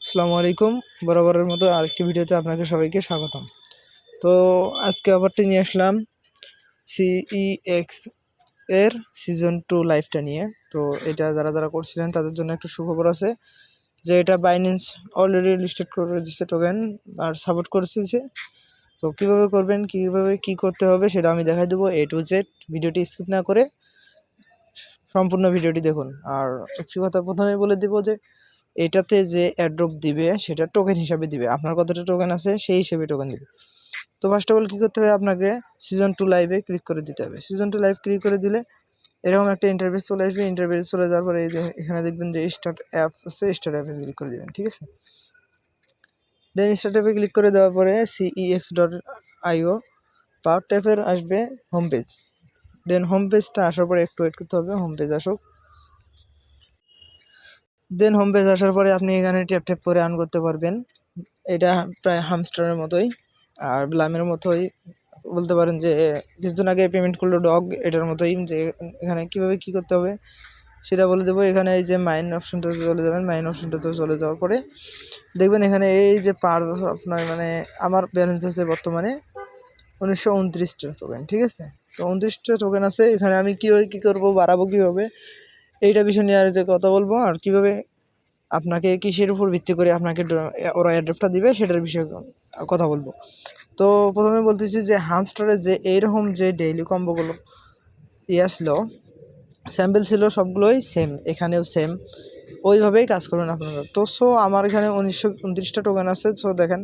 আসসালামু আলাইকুম। বরাবরের মতো আরেকটি ভিডিওতে আপনাকে সবাইকে স্বাগতম। তো আজকে আবারটি নিয়ে আসলাম সিইএক্স এর সিজন 2 লাইভটা নিয়ে। তো এটা যারা করছিলেন তাদের জন্য একটা সুখবর আছে যে এটা বাইন্যান্স অলরেডি লিস্টেড করে দিচ্ছে টোকেন আর সাপোর্ট করেছে। তো কীভাবে করবেন, কীভাবে কী করতে হবে সেটা আমি দেখাই দেবো A to Z। ভিডিওটি স্কিপ না করে সম্পূর্ণ ভিডিওটি দেখুন। আর একটি কথা প্রথমেই বলে দেবো যে এটাতে যে অ্যাড্রপ দিবে সেটা টোকেন হিসাবে দিবে, আপনার কতটা টোকেন আছে সেই হিসেবে টোকেন দিবে। তো ফার্স্ট অফ অল কী করতে হবে, আপনাকে সিজন 2 লাইভে ক্লিক করে দিতে হবে। সিজন 2 লাইভ ক্লিক করে দিলে এরকম একটা ইন্টারফেস চলে আসবে। ইন্টারফেস চলে যাওয়ার পরে এই যে এখানে দেখবেন যে স্টার্ট অ্যাপ আছে, স্টার্ট অ্যাপে ক্লিক করে দেবেন, ঠিক আছে। দেন স্টার্ট অ্যাপে ক্লিক করে দেওয়ার পরে cex.io পাওয়ার ট্যাপের আসবে হোম পেজ। দেন হোম পেজটা আসার পরে একটু ওয়েট করতে হবে, হোম পেজ আসুক। দেন হোম পেজ আসার পরে আপনি এখানে ট্যাপ করে আর্ন করতে পারবেন। এটা প্রায় হামস্টারের মতোই আর ব্লামের মতোই বলতে পারেন। যে কিছুদিন আগে পেমেন্ট করলো ডগ, এটার মতোই। যে এখানে কীভাবে কী করতে হবে সেটা বলে দেবো। এখানে এই যে মাইন অপশনটাতে চলে যাবেন। মাইন অপশনটাতে চলে যাওয়ার পরে দেখবেন এখানে এই যে পার বছর আপনার আমার ব্যালেন্স আছে বর্তমানে 1929টা টোকেন, ঠিক আছে। তো 29টা টোকেন আছে। এখানে আমি কীভাবে কী করবো, বাড়াবো কীভাবে, এইটা বিষয় নিয়ে আর যে কথা বলবো। আর কীভাবে আপনাকে কিসের উপর ভিত্তি করে আপনাকে ওরা অ্যাড্রপটা দিবে সেটার বিষয়ে কথা বলবো। তো প্রথমে বলতেছি যে হামস্টারে যে এইরকম যে ডেইলি কম্বোগুলো আসলো, স্যাম্পল ছিল সবগুলোই সেম, এখানেও সেম ওইভাবেই কাজ করবেন আপনারা। তো আমার এখানে 1929টা টোকেন আছে। দেখেন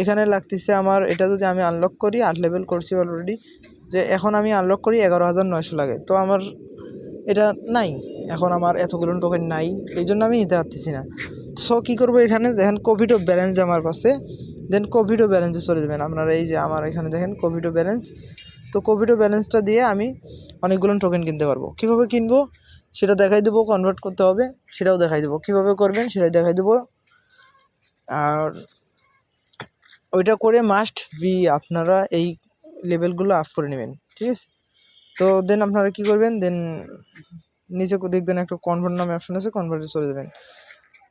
এখানে লাগতেছে আমার, এটা যদি আমি আনলক করি 8 লেভেল করছি অলরেডি, যে এখন আমি আনলক করি 11,900 লাগে। তো আমার এটা নাই, এখন আমার এতগুলো টোকেন নাই, এই জন্য আমি নিতে পারতেছি না। কী করবো, এখানে দেখেন কোভিডো ব্যালেন্স আমার কাছে। দেন কোভিডো ব্যালেন্সে চলে যাবেন আপনারা। এই যে আমার এখানে দেখেন কোভিডো ব্যালেন্স। তো কোভিডো ব্যালেন্সটা দিয়ে আমি অনেকগুলো টোকেন কিনতে পারবো। কীভাবে কিনবো সেটা দেখাই দেবো। কনভার্ট করতে হবে সেটাও দেখাই দেবো, কীভাবে করবেন সেটাই দেখাই দেবো। আর ওইটা করে মাস্ট বি আপনারা এই লেভেলগুলো আপ করে নেবেন, ঠিক আছে। তো দেন আপনারা কী করবেন, দেন নিচে দেখবেন একটা কনভার্ট নামে অপশন আছে, কনভার্টে চলে যাবেন।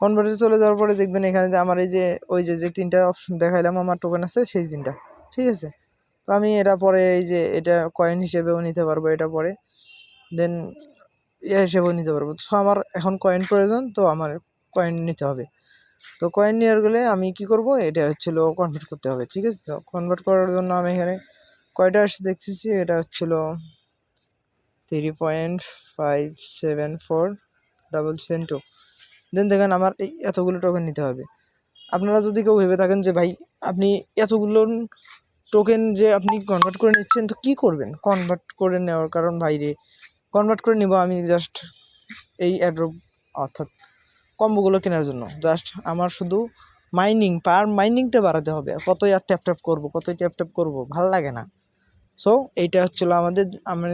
কনভার্টে চলে যাওয়ার পরে দেখবেন এখানে যে আমার এই যে ওই যে 3টা অপশন দেখাইলাম আমার টোকেন আছে সেই 3টা, ঠিক আছে। তো আমি এটা পরে এই যে এটা কয়েন হিসেবেও নিতে পারবো, এটা পরে দেন হিসেবেও নিতে পারবো। তো আমার এখন কয়েন প্রয়োজন, তো আমার কয়েন নিতে হবে। তো কয়েন নেওয়ার গেলে আমি কি করব, এটা হচ্ছিল কনভার্ট করতে হবে, ঠিক আছে। তো কনভার্ট করার জন্য আমি এখানে কয়টা আসছে দেখতেছি, এটা হচ্ছিল 3.574742। দেন দেখেন আমার এই এতগুলো টোকেন নিতে হবে। আপনারা যদি কেউ ভেবে থাকেন যে ভাই আপনি এতগুলো টোকেন যে আপনি কনভার্ট করে নিচ্ছেন, তো কী করবেন কনভার্ট করে নেওয়ার কারণ, বাইরে কনভার্ট করে নিব আমি জাস্ট এই অ্যাড্রপ অর্থাৎ কম্বোগুলো কেনার জন্য। জাস্ট আমার শুধু পার মাইনিংটা বাড়াতে হবে। কতই আর ট্যাপ করবো, কতই ট্যাপ করবো, ভালো লাগে না। এইটা হচ্ছিলো আমি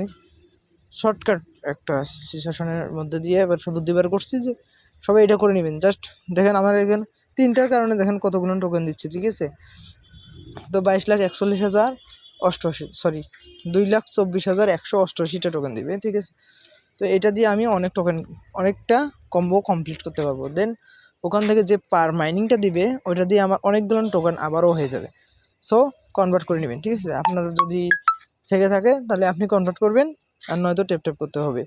শর্টকাট একটা সিচুয়েশনের মধ্যে দিয়ে এবার বুদ্ধি বার করছি যে সবাই এটা করে নেবেন। জাস্ট দেখেন আমার এখানে 3টার কারণে দেখেন কতগুলো টোকেন দিচ্ছে, ঠিক আছে। তো 2,24,188টা টোকেন দিবে, ঠিক আছে। তো এটা দিয়ে আমি অনেকটা কম্বো কমপ্লিট করতে পারবো। দেন ওখান থেকে যে পার মাইনিংটা দিবে ওইটা দিয়ে আমার অনেকগুলো টোকেন আবারও হয়ে যাবে। কনভার্ট করে নেবেন, ঠিক আছে। আপনার যদি থেকে থাকে তাহলে আপনি কনভার্ট করবেন, আর নয়তো ট্যাপ করতে হবে।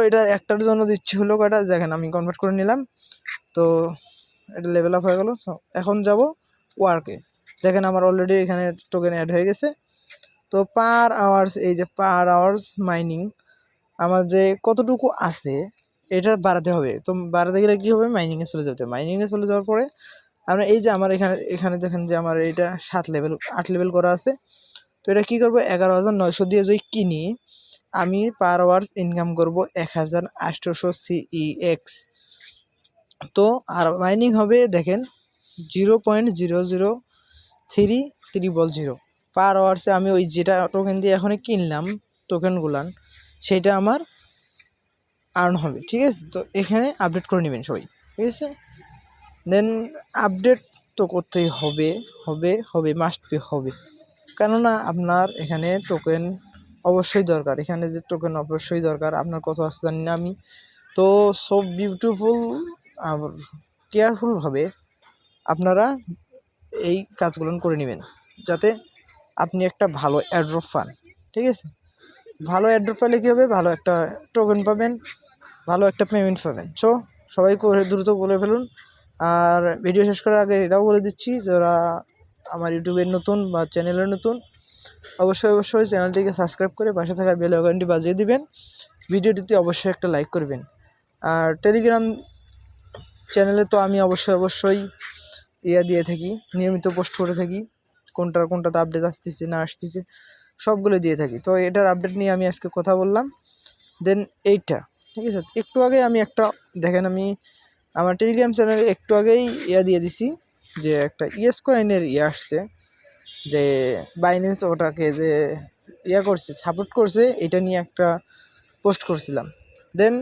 এটা একটার জন্য দিচ্ছি হলো কয়টা, দেখেন আমি কনভার্ট করে নিলাম। তো এটা লেভেল আপ হয়ে গেল। এখন যাব ওয়ার্কে। দেখেন আমার অলরেডি এখানে টোকেন অ্যাড হয়ে গেছে। তো পার আওয়ার্স, এই যে পার আওয়ার্স মাইনিং আমার যে কতটুকু আছে এটা বাড়াতে হবে। তো বাড়াতে গেলে কী হবে, মাইনিংয়ে চলে যেতে হবে। মাইনিংয়ে চলে যাওয়ার পরে আমরা এই যে আমার এখানে দেখেন যে আমার এইটা 8 লেভেল করা আছে। তো এটা কী করবো, 11,900 দিয়ে যদি কিনি আমি পার আওয়ার্স ইনকাম করব 1,800 CEX। তো আর মাইনিং হবে দেখেন 0.003300 পার আওয়ার্সে। আমি ওই যেটা টোকেন দিয়ে এখন কিনলাম টোকেনগুলান সেটা আমার আর্ন হবে, ঠিক আছে। তো এখানে আপডেট করে নেবেন সবাই, ঠিক আছে। দেন আপডেট তো করতেই হবে মাস্ট বি হবে, কেননা আপনার এখানে টোকেন অবশ্যই দরকার। এখানে যে টোকেন অবশ্যই দরকার, আপনার কত আছে জানি না আমি। তো সো বিউটিফুল কেয়ারফুলভাবে আপনারা এই কাজগুলো করে নেবেন, যাতে আপনি একটা ভালো এয়ারড্রপ পান। ঠিক আছে, ভালো এয়ারড্রপ পেলে কী হবে, ভালো একটা টোকেন পাবেন, ভালো একটা পেমেন্ট পাবেন। সো সবাই করে দ্রুত বলে ফেলুন। আর ভিডিও শেষ করার আগে এটাও বলে দিচ্ছি, যারা আমার ইউটিউবের নতুন বা চ্যানেলের নতুন, অবশ্যই চ্যানেলটিকে সাবস্ক্রাইব করে পাশে থাকা বেল আইকনটি বাজিয়ে দিবেন। ভিডিওটিতে অবশ্যই একটা লাইক করবেন। আর টেলিগ্রাম চ্যানেলে তো আমি অবশ্যই দিয়ে থাকি, নিয়মিত পোস্ট করে থাকি, কোনটাতে আপডেট আসতেছে না আসতেছে সবগুলো দিয়ে থাকি। তো এটার আপডেট নিয়ে আমি আজকে কথা বললাম। দেন এইটা ঠিক আছে, একটু আগে আমি একটা দেখেন, আমি আমার টেলিগ্রাম চ্যানেলে একটু আগেই দিয়ে দিছি যে একটা ইয়েস কয়েনের আসছে, যে বাইন্যান্স ওটাকে যে করছে, সাপোর্ট করছে, এটা নিয়ে একটা পোস্ট করছিলাম। দেন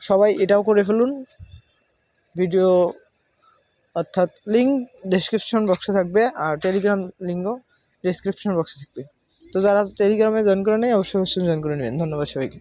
সবাই এটাও করে ফেলুন। ভিডিও অর্থাৎ লিঙ্ক ডেসক্রিপশন বক্সে থাকবে, আর টেলিগ্রাম লিঙ্কও ডেসক্রিপশন বক্সে থাকবে। তো যারা টেলিগ্রামে জয়েন করে নেয় অবশ্যই জয়েন করে নেবেন। ধন্যবাদ সবাইকে।